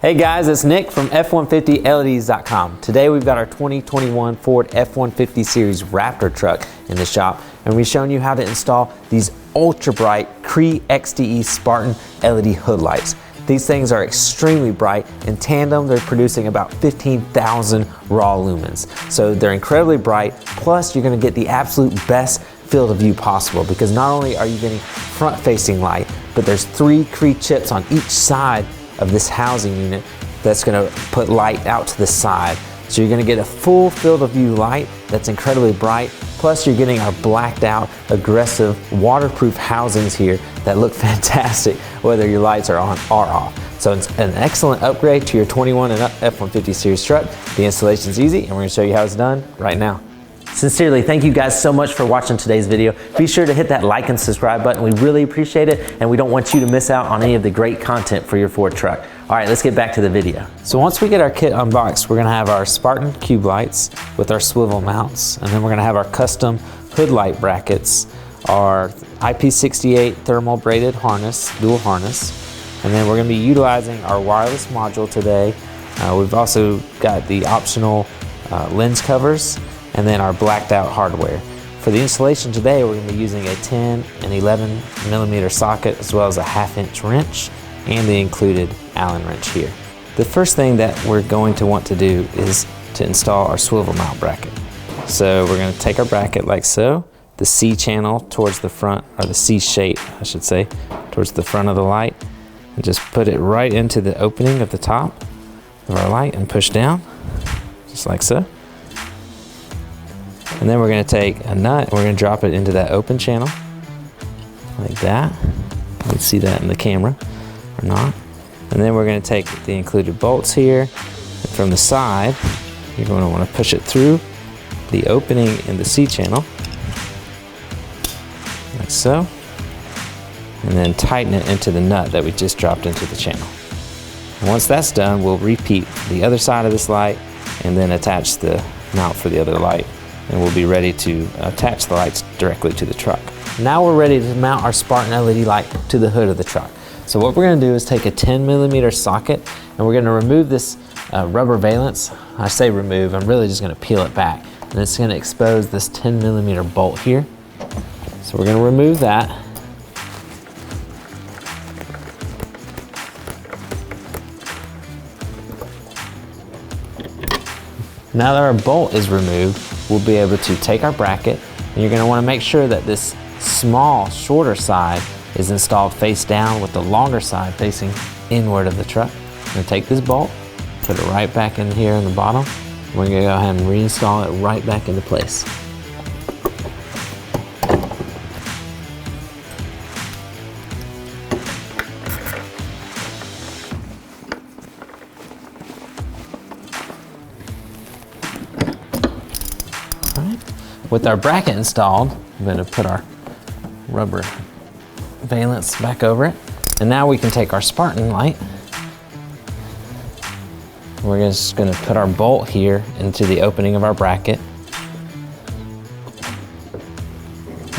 Hey guys, it's Nick from F150LEDs.com. Today we've got our 2021 Ford F150 Series Raptor truck in the shop, and we're showing you how to install these ultra bright CREE XTE Spartan LED hood lights. These things are extremely bright. In tandem, they're producing about 15,000 raw lumens. So they're incredibly bright, plus you're gonna get the absolute best field of view possible, because not only are you getting front-facing light, but there's 3 CREE chips on each side of this housing unit that's gonna put light out to the side. So you're gonna get a full field of view light that's incredibly bright, plus you're getting our blacked out, aggressive, waterproof housings here that look fantastic whether your lights are on or off. So it's an excellent upgrade to your 21 and up F-150 Series truck. The installation's easy, and we're gonna show you how it's done right now. Sincerely, thank you guys so much for watching today's video. Be sure to hit that like and subscribe button. We really appreciate it, and we don't want you to miss out on any of the great content for your Ford truck. All right, let's get back to the video. So once we get our kit unboxed, we're gonna have our Spartan Cube lights with our swivel mounts, and then we're gonna have our custom hood light brackets, our IP68 thermal braided harness, dual harness, and then we're gonna be utilizing our wireless module today. We've also got the optional lens covers, and then our blacked out hardware. For the installation today, we're gonna be using a 10 and 11 millimeter socket, as well as a 1/2 inch wrench, and the included Allen wrench here. The first thing that we're going to want to do is to install our swivel mount bracket. So we're gonna take our bracket like so, the C channel towards the front, or the C shape, I should say, towards the front of the light, and just put it right into the opening of the top of our light and push down, just like so. And then we're gonna take a nut, we're gonna drop it into that open channel, like that. You can see that in the camera, or not. And then we're gonna take the included bolts here, and from the side, you're gonna wanna push it through the opening in the C channel, like so. And then tighten it into the nut that we just dropped into the channel. And once that's done, we'll repeat the other side of this light, and then attach the mount for the other light. And we'll be ready to attach the lights directly to the truck. Now we're ready to mount our Spartan LED light to the hood of the truck. So what we're gonna do is take a 10 millimeter socket, and we're gonna remove this rubber valance. I say remove, I'm really just gonna peel it back. And it's gonna expose this 10 millimeter bolt here. So we're gonna remove that. Now that our bolt is removed, we'll be able to take our bracket, and you're gonna wanna make sure that this small, shorter side is installed face down with the longer side facing inward of the truck. I'm gonna take this bolt, put it right back in here in the bottom. We're gonna go ahead and reinstall it right back into place. With our bracket installed, I'm going to put our rubber valance back over it. And now we can take our Spartan light. We're just going to put our bolt here into the opening of our bracket.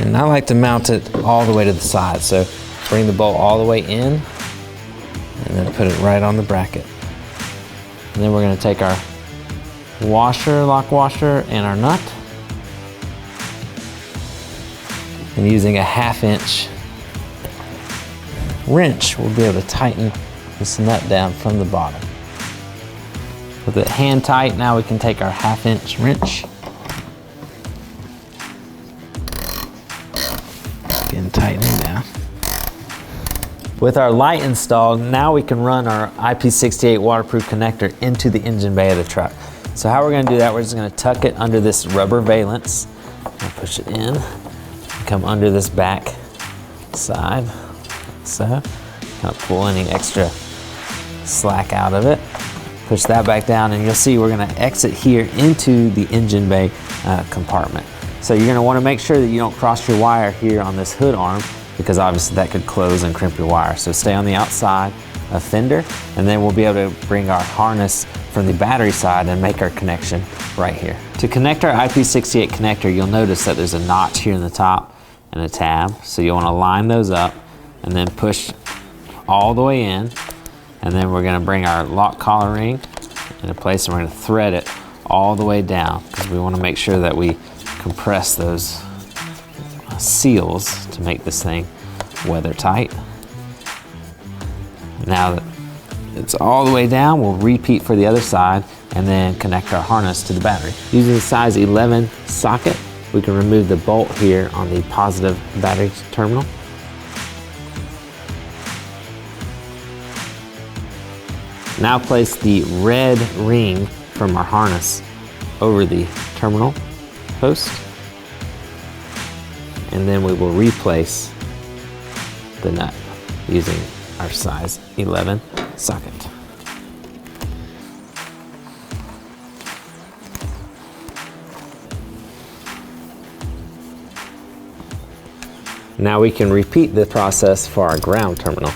And I like to mount it all the way to the side. So bring the bolt all the way in, and then put it right on the bracket. And then we're going to take our washer, lock washer, and our nut. And using a 1/2 inch wrench, we'll be able to tighten this nut down from the bottom. With it hand tight, now we can take our 1/2 inch wrench. Again, tightening down. With our light installed, now we can run our IP68 waterproof connector into the engine bay of the truck. So how we're gonna do that, we're just gonna tuck it under this rubber valance and push it in. Come under this back side, so kind of pull any extra slack out of it. Push that back down, and you'll see we're gonna exit here into the engine bay compartment. So you're gonna wanna make sure that you don't cross your wire here on this hood arm, because obviously that could close and crimp your wire. So stay on the outside fender, and then we'll be able to bring our harness from the battery side and make our connection right here. To connect our IP68 connector, you'll notice that there's a notch here in the top and a tab. So you want to line those up and then push all the way in, And then we're gonna bring our lock collar ring into place, and we're gonna thread it all the way down because we wanna make sure that we compress those seals to make this thing weather tight. Now that it's all the way down, we'll repeat for the other side and then connect our harness to the battery. Using the size 11 socket, we can remove the bolt here on the positive battery terminal. Now place the red ring from our harness over the terminal post, and then we will replace the nut using our size 11 socket. Now we can repeat the process for our ground terminal.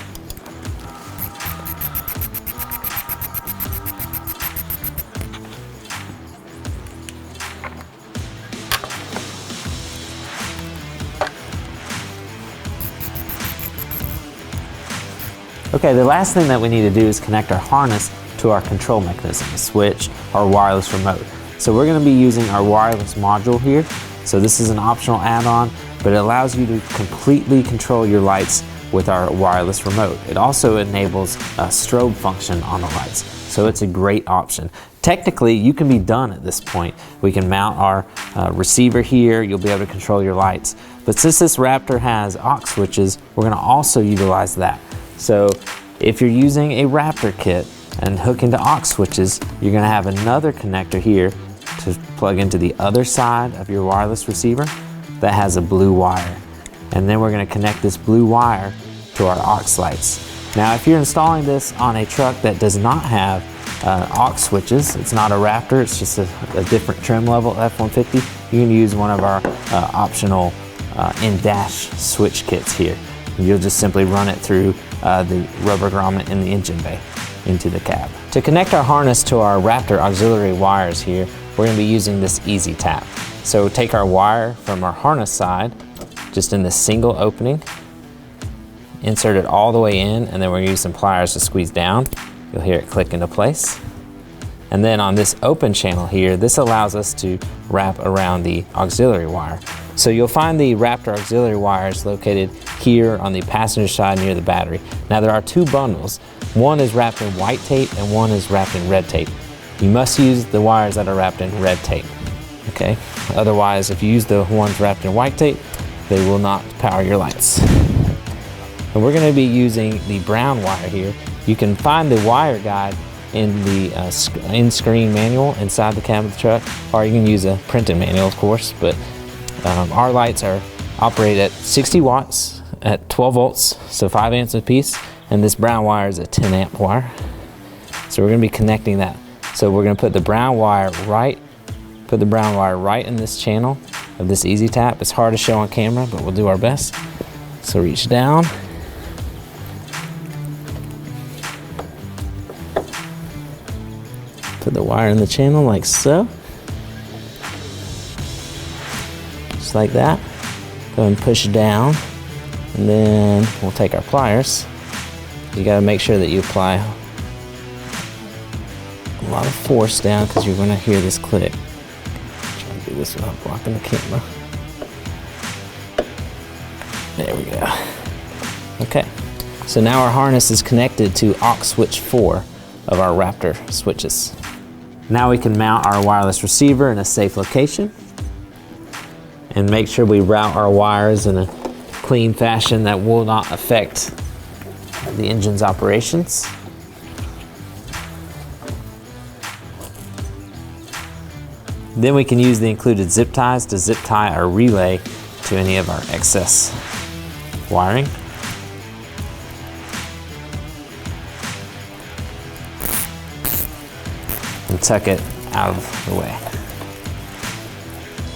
Okay, the last thing that we need to do is connect our harness to our control mechanism, a switch, or wireless remote. So we're going to be using our wireless module here. So this is an optional add-on, but it allows you to completely control your lights with our wireless remote. It also enables a strobe function on the lights, so it's a great option. Technically, you can be done at this point. We can mount our receiver here, you'll be able to control your lights. But since this Raptor has aux switches, we're going to also utilize that. So if you're using a Raptor kit and hook into aux switches, you're going to have another connector here to plug into the other side of your wireless receiver that has a blue wire. And then we're going to connect this blue wire to our aux lights. Now if you're installing this on a truck that does not have aux switches, it's not a Raptor, it's just a different trim level F150, you can use one of our optional in-dash switch kits here. You'll just simply run it through the rubber grommet in the engine bay into the cab. To connect our harness to our Raptor auxiliary wires here, we're going to be using this easy tap. So take our wire from our harness side, just in this single opening, insert it all the way in, and then we're going to use some pliers to squeeze down. You'll hear it click into place. And then on this open channel here, this allows us to wrap around the auxiliary wire. So you'll find the Raptor auxiliary wires located here on the passenger side near the battery. Now there are two bundles. One is wrapped in white tape and one is wrapped in red tape. You must use the wires that are wrapped in red tape, okay? Otherwise, if you use the ones wrapped in white tape, they will not power your lights. And we're gonna be using the brown wire here. You can find the wire guide in the in-screen manual inside the cab of the truck, or you can use a printed manual, of course, but our lights are operated at 60 watts at 12 volts, so 5 amps a piece, and this brown wire is a 10 amp wire. So we're gonna be connecting that. So we're gonna put the brown wire right in this channel of this easy tap. It's hard to show on camera, but we'll do our best. So reach down. Put the wire in the channel like so. Just like that. Go and push down, and then we'll take our pliers. You gotta make sure that you apply a lot of force down because you're gonna hear this click. Try to do this without blocking the camera. There we go. Okay, so now our harness is connected to aux switch 4 of our Raptor switches. Now we can mount our wireless receiver in a safe location and make sure we route our wires in a clean fashion that will not affect the engine's operations. Then we can use the included zip ties to zip tie our relay to any of our excess wiring. And tuck it out of the way.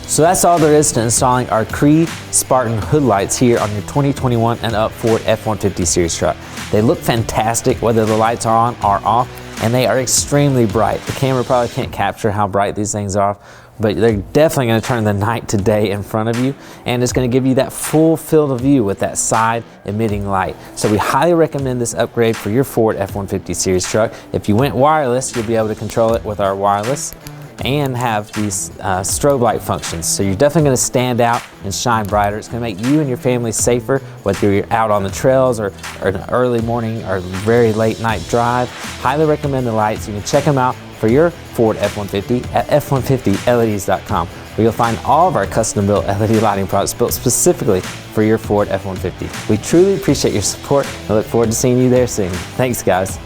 So that's all there is to installing our CREE Spartan hood lights here on your 2021 and up Ford F-150 series truck. They look fantastic whether the lights are on or off, and they are extremely bright. The camera probably can't capture how bright these things are. but they're definitely going to turn the night to day in front of you, and it's going to give you that full field of view with that side emitting light. So we highly recommend this upgrade for your Ford F-150 series truck. If you went wireless, you'll be able to control it with our wireless and have these strobe light functions. So you're definitely going to stand out and shine brighter. It's going to make you and your family safer, whether you're out on the trails or an early morning or very late night drive. Highly recommend the lights. You can check them out for your Ford F-150 at F150LEDs.com, where you'll find all of our custom built LED lighting products built specifically for your Ford F-150. We truly appreciate your support and look forward to seeing you there soon. Thanks, guys.